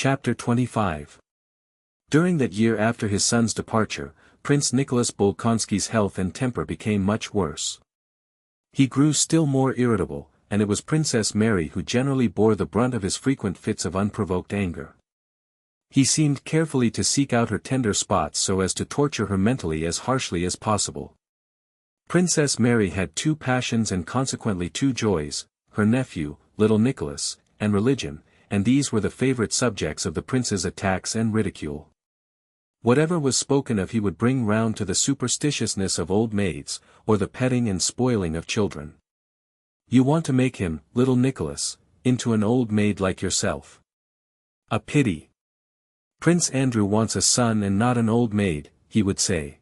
Chapter 25. During that year after his son's departure, Prince Nicholas Bolkonsky's health and temper became much worse. He grew still more irritable, and it was Princess Mary who generally bore the brunt of his frequent fits of unprovoked anger. He seemed carefully to seek out her tender spots so as to torture her mentally as harshly as possible. Princess Mary had two passions and consequently two joys, her nephew, little Nicholas, and religion, and these were the favorite subjects of the prince's attacks and ridicule. Whatever was spoken of he would bring round to the superstitiousness of old maids, or the petting and spoiling of children. You want to make him, little Nicholas, into an old maid like yourself. A pity. Prince Andrew wants a son and not an old maid, he would say.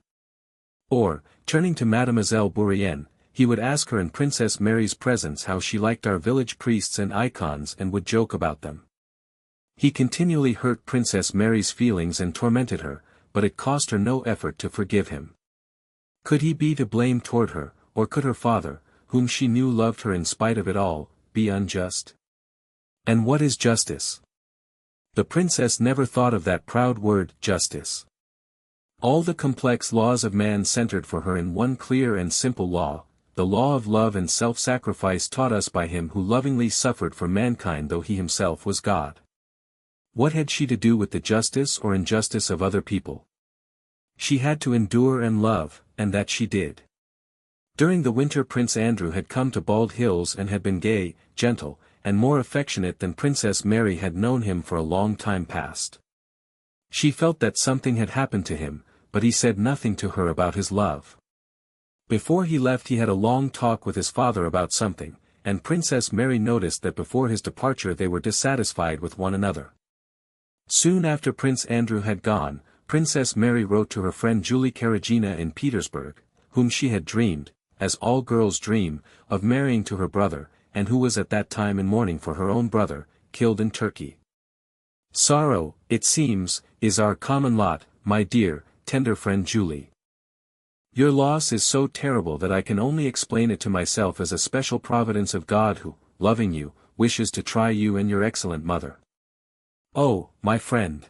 Or, turning to Mademoiselle Bourienne, he would ask her in Princess Mary's presence how she liked our village priests and icons and would joke about them. He continually hurt Princess Mary's feelings and tormented her, but it cost her no effort to forgive him. Could he be to blame toward her, or could her father, whom she knew loved her in spite of it all, be unjust? And what is justice? The princess never thought of that proud word, justice. All the complex laws of man centered for her in one clear and simple law, the law of love and self-sacrifice taught us by him who lovingly suffered for mankind though he himself was God. What had she to do with the justice or injustice of other people? She had to endure and love, and that she did. During the winter Prince Andrew had come to Bald Hills and had been gay, gentle, and more affectionate than Princess Mary had known him for a long time past. She felt that something had happened to him, but he said nothing to her about his love. Before he left he had a long talk with his father about something, and Princess Mary noticed that before his departure they were dissatisfied with one another. Soon after Prince Andrew had gone, Princess Mary wrote to her friend Julie Karagina in Petersburg, whom she had dreamed, as all girls dream, of marrying to her brother, and who was at that time in mourning for her own brother, killed in Turkey. Sorrow, it seems, is our common lot, my dear, tender friend Julie. Your loss is so terrible that I can only explain it to myself as a special providence of God who, loving you, wishes to try you and your excellent mother. Oh, my friend!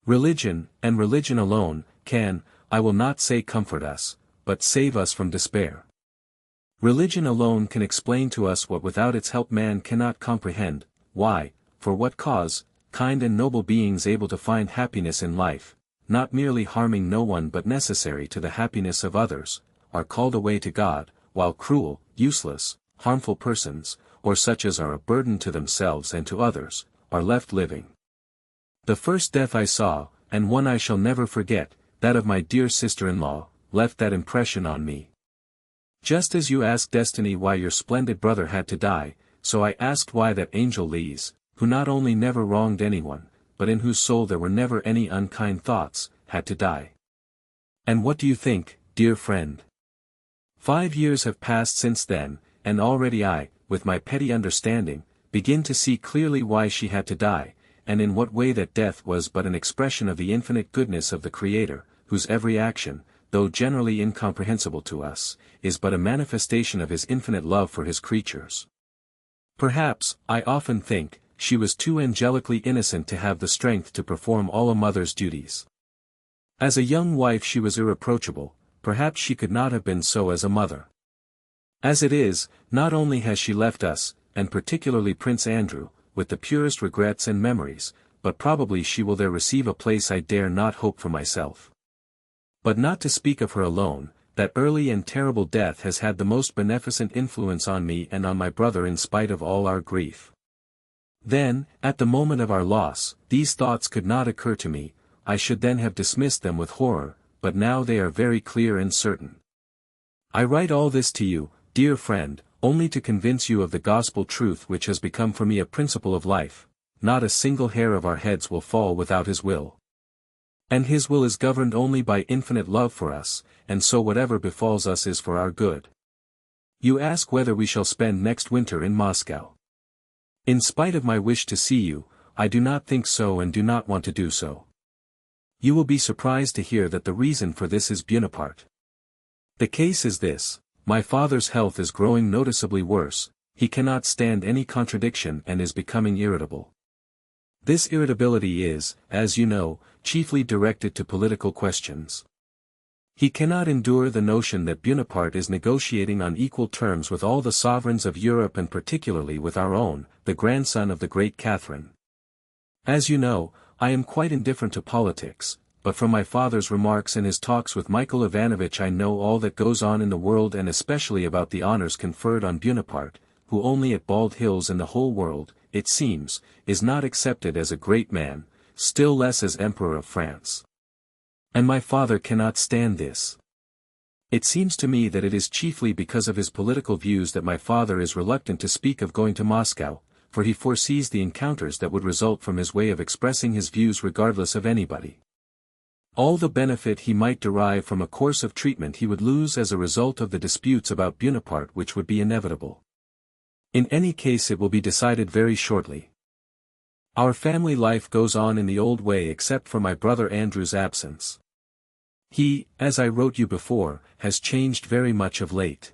Religion, and religion alone, can, I will not say comfort us, but save us from despair. Religion alone can explain to us what without its help man cannot comprehend, why, for what cause, kind and noble beings able to find happiness in life, not merely harming no one but necessary to the happiness of others, are called away to God, while cruel, useless, harmful persons, or such as are a burden to themselves and to others, are left living. The first death I saw, and one I shall never forget, that of my dear sister-in-law, left that impression on me. Just as you asked destiny why your splendid brother had to die, so I asked why that angel Lise, who not only never wronged anyone, but in whose soul there were never any unkind thoughts, had to die. And what do you think, dear friend? 5 years have passed since then, and already I, with my petty understanding, begin to see clearly why she had to die, and in what way that death was but an expression of the infinite goodness of the Creator, whose every action, though generally incomprehensible to us, is but a manifestation of his infinite love for his creatures. Perhaps, I often think, she was too angelically innocent to have the strength to perform all a mother's duties. As a young wife she was irreproachable, perhaps she could not have been so as a mother. As it is, not only has she left us, and particularly Prince Andrew, with the purest regrets and memories, but probably she will there receive a place I dare not hope for myself. But not to speak of her alone, that early and terrible death has had the most beneficent influence on me and on my brother in spite of all our grief. Then, at the moment of our loss, these thoughts could not occur to me, I should then have dismissed them with horror, but now they are very clear and certain. I write all this to you, dear friend, only to convince you of the gospel truth which has become for me a principle of life, not a single hair of our heads will fall without his will. And his will is governed only by infinite love for us, and so whatever befalls us is for our good. You ask whether we shall spend next winter in Moscow. In spite of my wish to see you, I do not think so and do not want to do so. You will be surprised to hear that the reason for this is Bonaparte. The case is this, my father's health is growing noticeably worse, he cannot stand any contradiction and is becoming irritable. This irritability is, as you know, chiefly directed to political questions. He cannot endure the notion that Bonaparte is negotiating on equal terms with all the sovereigns of Europe and particularly with our own, the grandson of the great Catherine. As you know, I am quite indifferent to politics, but from my father's remarks and his talks with Michael Ivanovich I know all that goes on in the world and especially about the honors conferred on Bonaparte, who only at Bald Hills in the whole world, it seems, is not accepted as a great man, still less as Emperor of France. And my father cannot stand this. It seems to me that it is chiefly because of his political views that my father is reluctant to speak of going to Moscow, for he foresees the encounters that would result from his way of expressing his views regardless of anybody. All the benefit he might derive from a course of treatment he would lose as a result of the disputes about Bonaparte which would be inevitable. In any case it will be decided very shortly. Our family life goes on in the old way except for my brother Andrew's absence. He, as I wrote you before, has changed very much of late.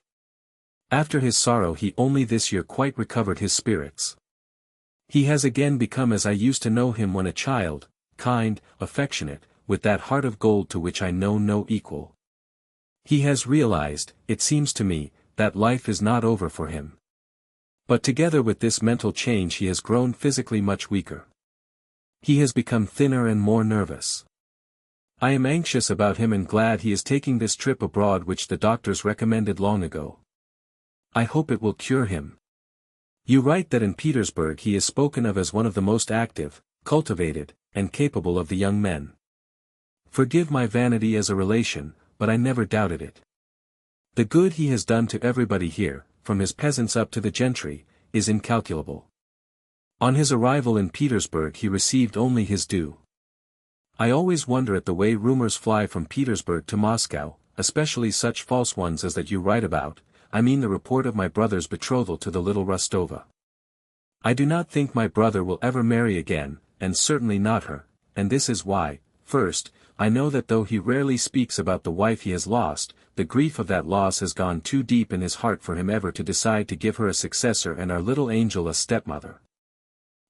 After his sorrow he only this year quite recovered his spirits. He has again become as I used to know him when a child, kind, affectionate, with that heart of gold to which I know no equal. He has realized, it seems to me, that life is not over for him. But together with this mental change he has grown physically much weaker. He has become thinner and more nervous. I am anxious about him and glad he is taking this trip abroad which the doctors recommended long ago. I hope it will cure him. You write that in Petersburg he is spoken of as one of the most active, cultivated, and capable of the young men. Forgive my vanity as a relation, but I never doubted it. The good he has done to everybody here, from his peasants up to the gentry, is incalculable. On his arrival in Petersburg he received only his due. I always wonder at the way rumors fly from Petersburg to Moscow, especially such false ones as that you write about, I mean the report of my brother's betrothal to the little Rostova. I do not think my brother will ever marry again, and certainly not her, and this is why, first, I know that though he rarely speaks about the wife he has lost, the grief of that loss has gone too deep in his heart for him ever to decide to give her a successor and our little angel a stepmother.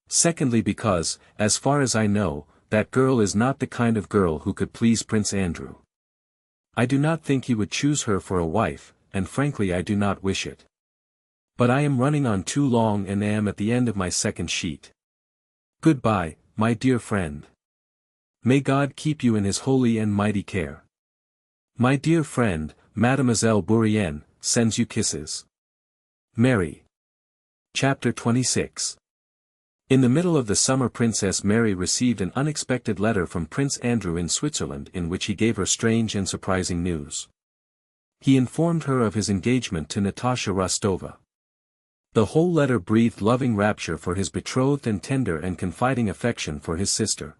Secondly because, as far as I know, that girl is not the kind of girl who could please Prince Andrew. I do not think he would choose her for a wife, and frankly I do not wish it. But I am running on too long and am at the end of my second sheet. Goodbye, my dear friend. May God keep you in his holy and mighty care. My dear friend, Mademoiselle Bourrienne, sends you kisses. Mary. Chapter 26. In the middle of the summer Princess Mary received an unexpected letter from Prince Andrew in Switzerland in which he gave her strange and surprising news. He informed her of his engagement to Natasha Rostova. The whole letter breathed loving rapture for his betrothed and tender and confiding affection for his sister.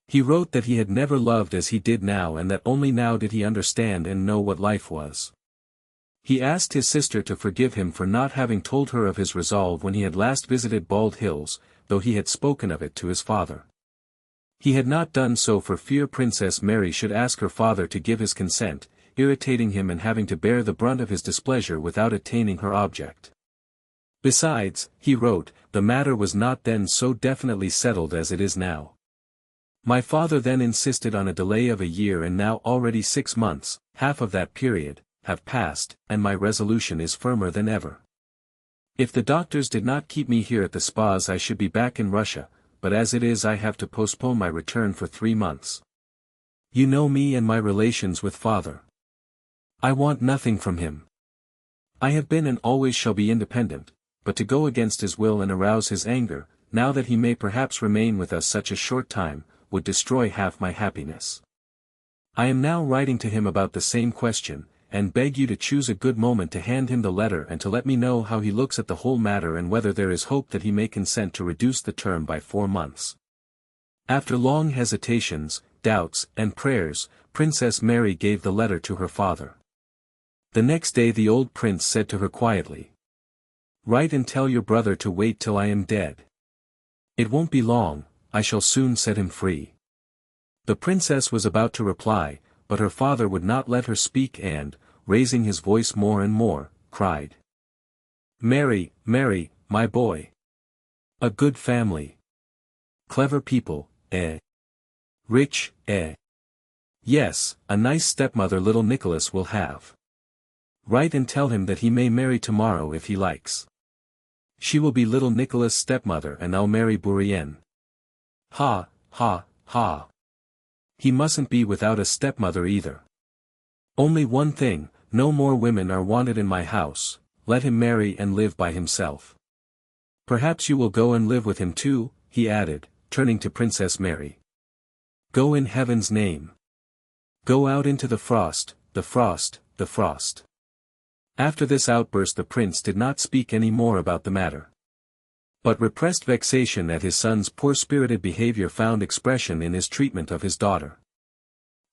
He wrote that he had never loved as he did now and that only now did he understand and know what life was. He asked his sister to forgive him for not having told her of his resolve when he had last visited Bald Hills, though he had spoken of it to his father. He had not done so for fear Princess Mary should ask her father to give his consent, irritating him and having to bear the brunt of his displeasure without attaining her object. Besides, he wrote, the matter was not then so definitely settled as it is now. My father then insisted on a delay of a year and now already 6 months, half of that period, have passed, and my resolution is firmer than ever. If the doctors did not keep me here at the spas I should be back in Russia, but as it is I have to postpone my return for 3 months. You know me and my relations with father. I want nothing from him. I have been and always shall be independent, but to go against his will and arouse his anger, now that he may perhaps remain with us such a short time, would destroy half my happiness. I am now writing to him about the same question, and beg you to choose a good moment to hand him the letter and to let me know how he looks at the whole matter and whether there is hope that he may consent to reduce the term by 4 months. After long hesitations, doubts, and prayers, Princess Mary gave the letter to her father. The next day the old prince said to her quietly, "Write and tell your brother to wait till I am dead. It won't be long, I shall soon set him free." The princess was about to reply, but her father would not let her speak and, raising his voice more and more, cried, "Mary, Mary, my boy! A good family! clever people, eh? Rich, eh? Yes, a nice stepmother little Nicholas will have. Write and tell him that he may marry tomorrow if he likes. She will be little Nicholas' stepmother and I'll marry Bourienne. Ha, ha, ha. He mustn't be without a stepmother either. Only one thing, no more women are wanted in my house, let him marry and live by himself. Perhaps you will go and live with him too, he added, turning to Princess Mary. Go in heaven's name. Go out into the frost, the frost, the frost. After this outburst the prince did not speak any more about the matter. But repressed vexation at his son's poor-spirited behavior found expression in his treatment of his daughter.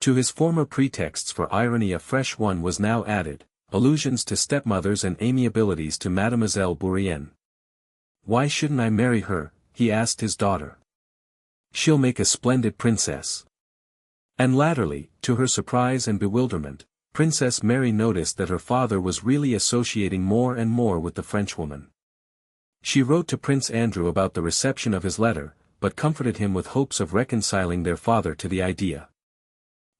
To his former pretexts for irony a fresh one was now added, allusions to stepmothers and amiabilities to Mademoiselle Bourienne. Why shouldn't I marry her, he asked his daughter. She'll make a splendid princess. And latterly, to her surprise and bewilderment, Princess Mary noticed that her father was really associating more and more with the Frenchwoman. She wrote to Prince Andrew about the reception of his letter, but comforted him with hopes of reconciling their father to the idea.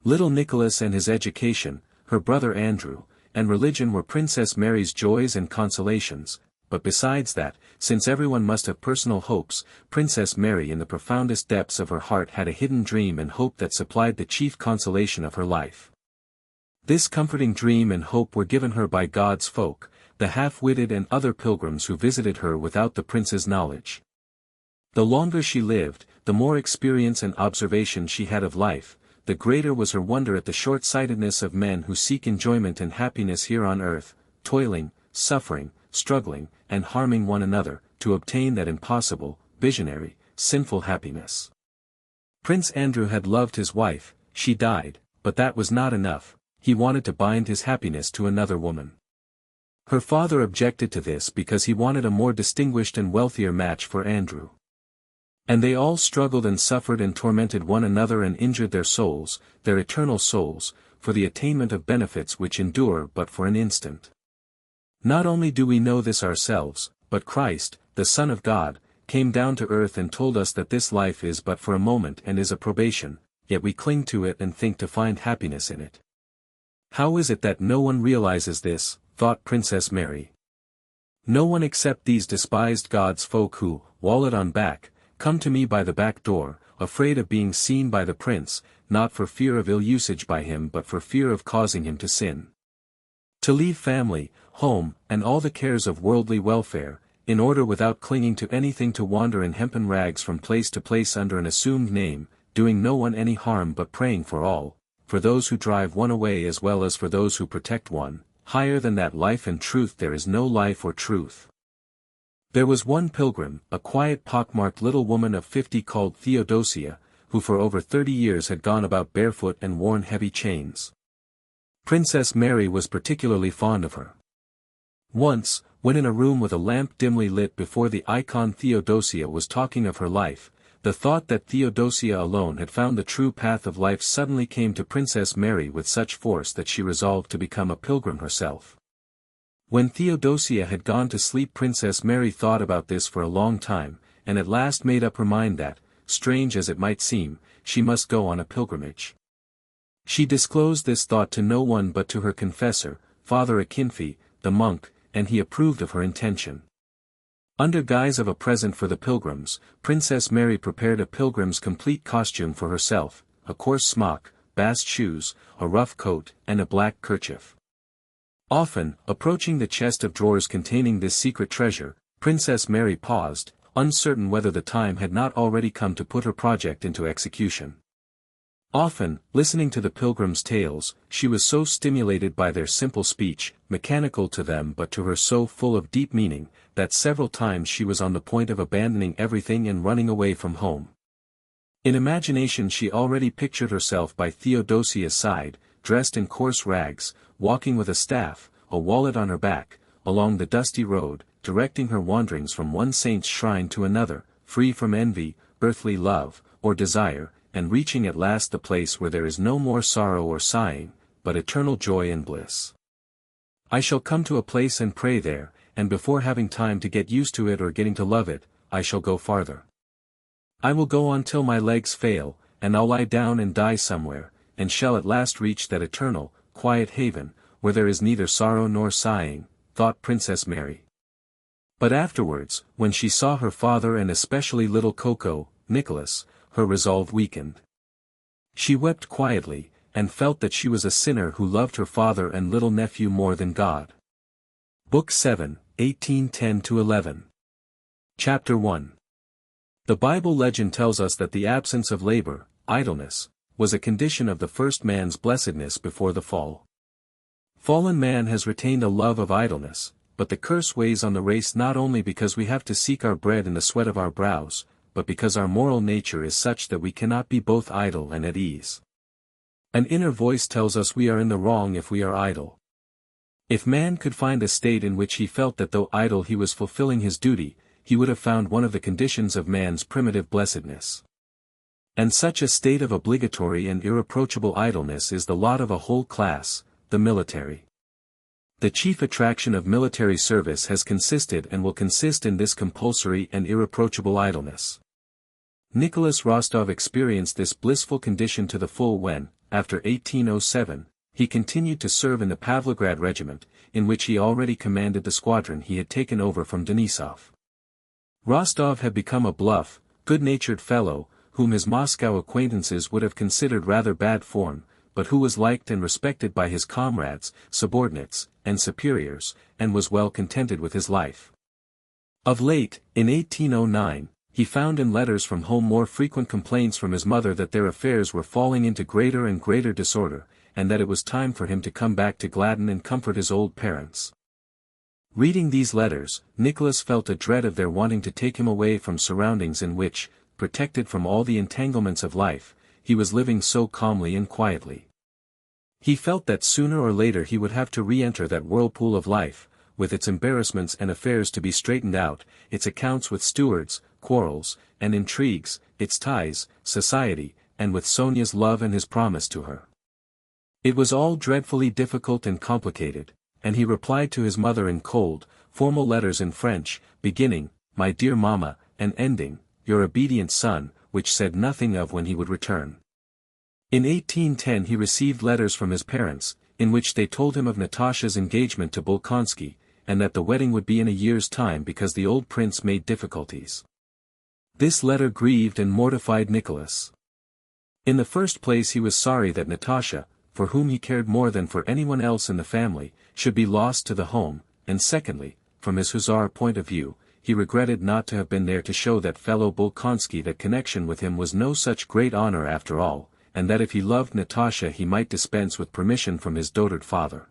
Little Nicholas and his education, her brother Andrew, and religion were Princess Mary's joys and consolations, but besides that, since everyone must have personal hopes, Princess Mary in the profoundest depths of her heart had a hidden dream and hope that supplied the chief consolation of her life. This comforting dream and hope were given her by God's folk, the half-witted and other pilgrims who visited her without the prince's knowledge. The longer she lived, the more experience and observation she had of life, the greater was her wonder at the short-sightedness of men who seek enjoyment and happiness here on earth, toiling, suffering, struggling, and harming one another, to obtain that impossible, visionary, sinful happiness. Prince Andrew had loved his wife, she died, but that was not enough, he wanted to bind his happiness to another woman. Her father objected to this because he wanted a more distinguished and wealthier match for Andrew. And they all struggled and suffered and tormented one another and injured their souls, their eternal souls, for the attainment of benefits which endure but for an instant. Not only do we know this ourselves, but Christ, the Son of God, came down to earth and told us that this life is but for a moment and is a probation, yet we cling to it and think to find happiness in it. How is it that no one realizes this, thought Princess Mary. No one except these despised God's folk who, wallet on back, come to me by the back door, afraid of being seen by the prince, not for fear of ill usage by him but for fear of causing him to sin. To leave family, home, and all the cares of worldly welfare, in order without clinging to anything to wander in hempen rags from place to place under an assumed name, doing no one any harm but praying for all, for those who drive one away as well as for those who protect one, higher than that life and truth there is no life or truth. There was one pilgrim, a quiet pockmarked little woman of 50 called Theodosia, who for over 30 years had gone about barefoot and worn heavy chains. Princess Mary was particularly fond of her. Once, when in a room with a lamp dimly lit before the icon Theodosia was talking of her life, the thought that Theodosia alone had found the true path of life suddenly came to Princess Mary with such force that she resolved to become a pilgrim herself. When Theodosia had gone to sleep Princess Mary thought about this for a long time, and at last made up her mind that, strange as it might seem, she must go on a pilgrimage. She disclosed this thought to no one but to her confessor, Father Akinfi, the monk, and he approved of her intention. Under guise of a present for the pilgrims, Princess Mary prepared a pilgrim's complete costume for herself, a coarse smock, bast shoes, a rough coat, and a black kerchief. Often, approaching the chest of drawers containing this secret treasure, Princess Mary paused, uncertain whether the time had not already come to put her project into execution. Often, listening to the pilgrims' tales, she was so stimulated by their simple speech, mechanical to them but to her so full of deep meaning, that several times she was on the point of abandoning everything and running away from home. In imagination she already pictured herself by Theodosia's side, dressed in coarse rags, walking with a staff, a wallet on her back, along the dusty road, directing her wanderings from one saint's shrine to another, free from envy, earthly love, or desire, and reaching at last the place where there is no more sorrow or sighing, but eternal joy and bliss. I shall come to a place and pray there, and before having time to get used to it or getting to love it, I shall go farther. I will go on till my legs fail, and I'll lie down and die somewhere, and shall at last reach that eternal, quiet haven, where there is neither sorrow nor sighing, thought Princess Mary. But afterwards, when she saw her father and especially little Coco, Nicholas, her resolve weakened. She wept quietly, and felt that she was a sinner who loved her father and little nephew more than God. Book 7, 1810-11. Chapter 1. The Bible legend tells us that the absence of labor, idleness, was a condition of the first man's blessedness before the fall. Fallen man has retained a love of idleness, but the curse weighs on the race not only because we have to seek our bread in the sweat of our brows, but because our moral nature is such that we cannot be both idle and at ease. An inner voice tells us we are in the wrong if we are idle. If man could find a state in which he felt that though idle he was fulfilling his duty, he would have found one of the conditions of man's primitive blessedness. And such a state of obligatory and irreproachable idleness is the lot of a whole class, the military. The chief attraction of military service has consisted and will consist in this compulsory and irreproachable idleness. Nicholas Rostov experienced this blissful condition to the full when, after 1807, he continued to serve in the Pavlograd regiment, in which he already commanded the squadron he had taken over from Denisov. Rostov had become a bluff, good-natured fellow, whom his Moscow acquaintances would have considered rather bad form, but who was liked and respected by his comrades, subordinates, and superiors, and was well contented with his life. Of late, in 1809, he found in letters from home more frequent complaints from his mother that their affairs were falling into greater and greater disorder, and that it was time for him to come back to gladden and comfort his old parents. Reading these letters, Nicholas felt a dread of their wanting to take him away from surroundings in which, protected from all the entanglements of life, he was living so calmly and quietly. He felt that sooner or later he would have to re-enter that whirlpool of life, with its embarrassments and affairs to be straightened out, its accounts with stewards, quarrels, and intrigues, its ties, society, and with Sonia's love and his promise to her. It was all dreadfully difficult and complicated, and he replied to his mother in cold, formal letters in French, beginning, "My dear mamma," and ending, "Your obedient son," which said nothing of when he would return. In 1810 he received letters from his parents, in which they told him of Natasha's engagement to Bolkonsky, and that the wedding would be in a year's time because the old prince made difficulties. This letter grieved and mortified Nicholas. In the first place he was sorry that Natasha, for whom he cared more than for anyone else in the family, should be lost to the home, and secondly, from his hussar point of view, he regretted not to have been there to show that fellow Bolkonsky that connection with him was no such great honor after all, and that if he loved Natasha he might dispense with permission from his dotard father.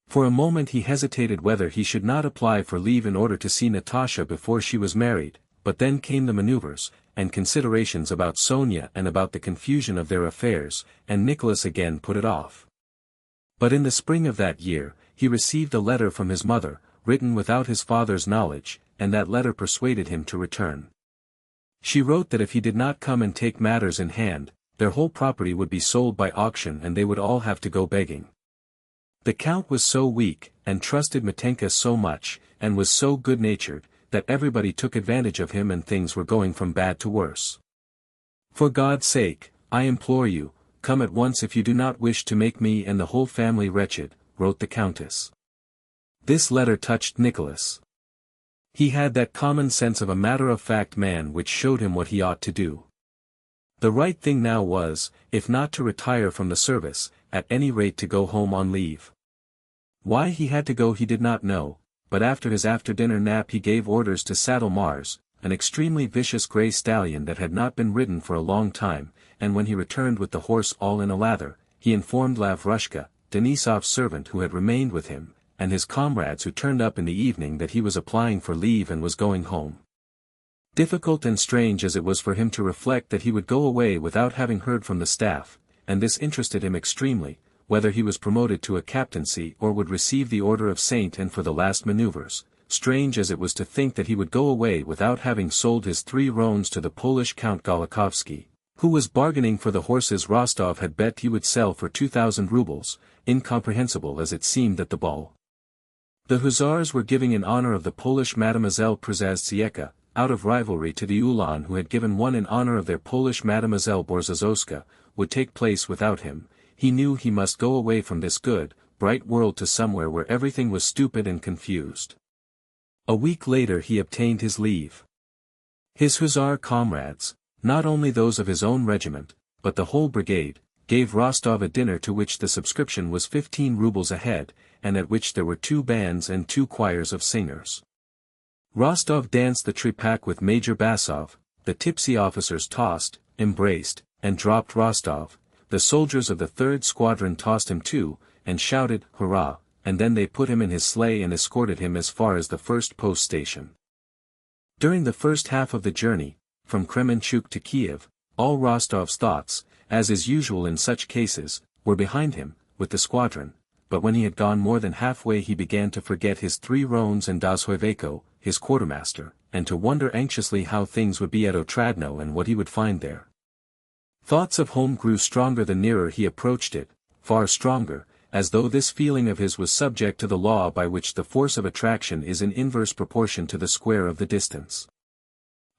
For a moment he hesitated whether he should not apply for leave in order to see Natasha before she was married, but then came the maneuvers, and considerations about Sonia and about the confusion of their affairs, and Nicholas again put it off. But in the spring of that year, he received a letter from his mother, written without his father's knowledge, and that letter persuaded him to return. She wrote that if he did not come and take matters in hand, their whole property would be sold by auction and they would all have to go begging. The count was so weak, and trusted Mitenka so much, and was so good-natured, that everybody took advantage of him and things were going from bad to worse. "For God's sake, I implore you, come at once if you do not wish to make me and the whole family wretched," wrote the countess. This letter touched Nicholas. He had that common sense of a matter-of-fact man which showed him what he ought to do. The right thing now was, if not to retire from the service, at any rate to go home on leave. Why he had to go he did not know, but after his after-dinner nap he gave orders to saddle Mars, an extremely vicious grey stallion that had not been ridden for a long time, and when he returned with the horse all in a lather, he informed Lavrushka, Denisov's servant who had remained with him, and his comrades who turned up in the evening that he was applying for leave and was going home. Difficult and strange as it was for him to reflect that he would go away without having heard from the staff, and this interested him extremely, whether he was promoted to a captaincy or would receive the Order of Saint and for the last maneuvers, strange as it was to think that he would go away without having sold his 3 roans to the Polish Count Golikovsky, who was bargaining for the horses Rostov had bet he would sell for 2,000 rubles, incomprehensible as it seemed at the ball. The hussars were giving in honor of the Polish Mademoiselle Przazdziecka, out of rivalry to the Ulan who had given one in honor of their Polish Mademoiselle Borzaszowska, would take place without him, he knew he must go away from this good, bright world to somewhere where everything was stupid and confused. A week later he obtained his leave. His hussar comrades, not only those of his own regiment, but the whole brigade, gave Rostov a dinner to which the subscription was 15 rubles a head, and at which there were 2 bands and 2 choirs of singers. Rostov danced the tripak with Major Basov, the tipsy officers tossed, embraced, and dropped Rostov, the soldiers of the 3rd Squadron tossed him too, and shouted, "Hurrah!" and then they put him in his sleigh and escorted him as far as the first post station. During the first half of the journey, from Kremenchuk to Kiev, all Rostov's thoughts, as is usual in such cases, were behind him, with the squadron, but when he had gone more than halfway he began to forget his 3 roans and Dozhoyevko, his quartermaster, and to wonder anxiously how things would be at Otradno and what he would find there. Thoughts of home grew stronger the nearer he approached it, far stronger, as though this feeling of his was subject to the law by which the force of attraction is in inverse proportion to the square of the distance.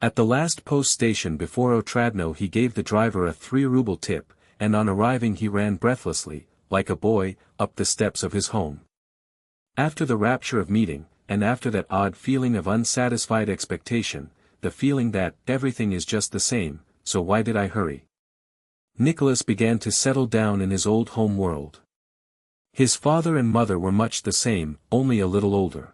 At the last post station before Otradno he gave the driver a 3-ruble tip, and on arriving he ran breathlessly, like a boy, up the steps of his home. After the rapture of meeting, and after that odd feeling of unsatisfied expectation, the feeling that everything is just the same, so why did I hurry? Nicholas began to settle down in his old home world. His father and mother were much the same, only a little older.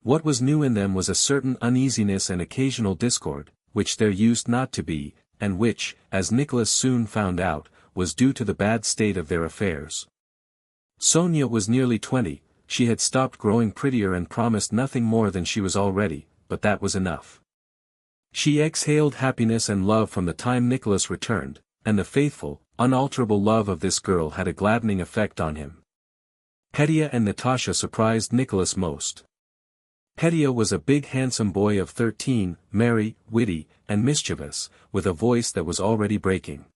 What was new in them was a certain uneasiness and occasional discord, which there used not to be, and which, as Nicholas soon found out, was due to the bad state of their affairs. Sonia was nearly 20, she had stopped growing prettier and promised nothing more than she was already, but that was enough. She exhaled happiness and love from the time Nicholas returned, and the faithful, unalterable love of this girl had a gladdening effect on him. Petya and Natasha surprised Nicholas most. Petya was a big handsome boy of 13, merry, witty, and mischievous, with a voice that was already breaking.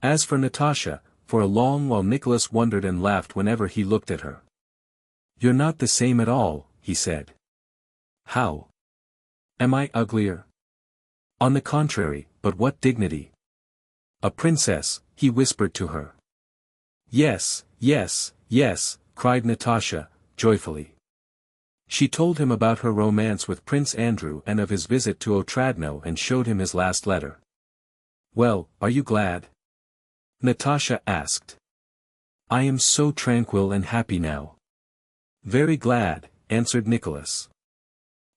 As for Natasha, for a long while Nicholas wondered and laughed whenever he looked at her. "You're not the same at all," he said. "How? Am I uglier?" "On the contrary, but what dignity! A princess," he whispered to her. "Yes, yes, yes," cried Natasha, joyfully. She told him about her romance with Prince Andrew and of his visit to Otradno and showed him his last letter. "Well, are you glad?" Natasha asked. "I am so tranquil and happy now." "Very glad," answered Nicholas.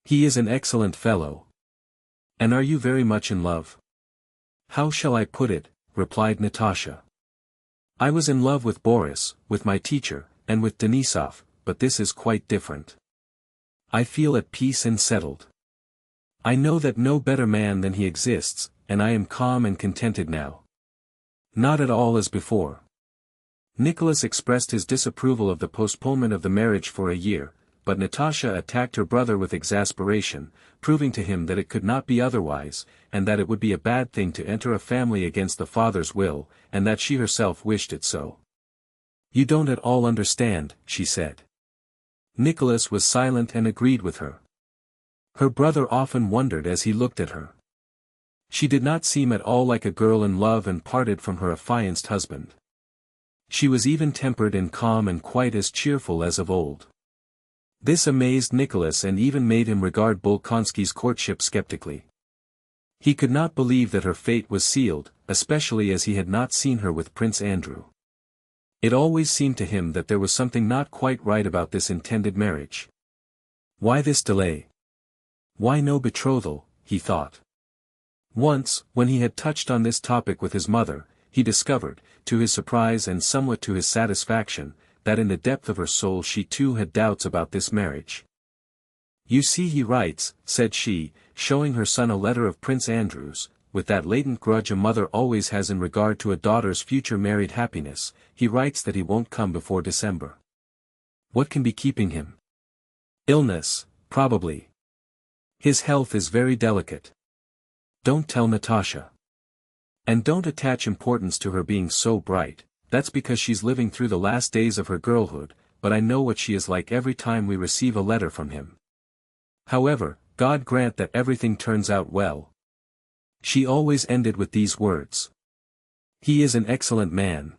"He is an excellent fellow." "And are you very much in love?" "How shall I put it?" replied Natasha. "I was in love with Boris, with my teacher, and with Denisov, but this is quite different. I feel at peace and settled. I know that no better man than he exists, and I am calm and contented now. Not at all as before." Nicholas expressed his disapproval of the postponement of the marriage for a year, but Natasha attacked her brother with exasperation, proving to him that it could not be otherwise, and that it would be a bad thing to enter a family against the father's will, and that she herself wished it so. "You don't at all understand," she said. Nicholas was silent and agreed with her. Her brother often wondered as he looked at her. She did not seem at all like a girl in love and parted from her affianced husband. She was even-tempered and calm and quite as cheerful as of old. This amazed Nicholas and even made him regard Bolkonsky's courtship skeptically. He could not believe that her fate was sealed, especially as he had not seen her with Prince Andrew. It always seemed to him that there was something not quite right about this intended marriage. Why this delay? Why no betrothal, he thought. Once, when he had touched on this topic with his mother, he discovered, to his surprise and somewhat to his satisfaction, that in the depth of her soul she too had doubts about this marriage. "You see he writes," said she, showing her son a letter of Prince Andrew's, with that latent grudge a mother always has in regard to a daughter's future married happiness, "he writes that he won't come before December. What can be keeping him? Illness, probably. His health is very delicate. Don't tell Natasha. And don't attach importance to her being so bright, that's because she's living through the last days of her girlhood, but I know what she is like every time we receive a letter from him. However, God grant that everything turns out well. She always ended with these words. He is an excellent man.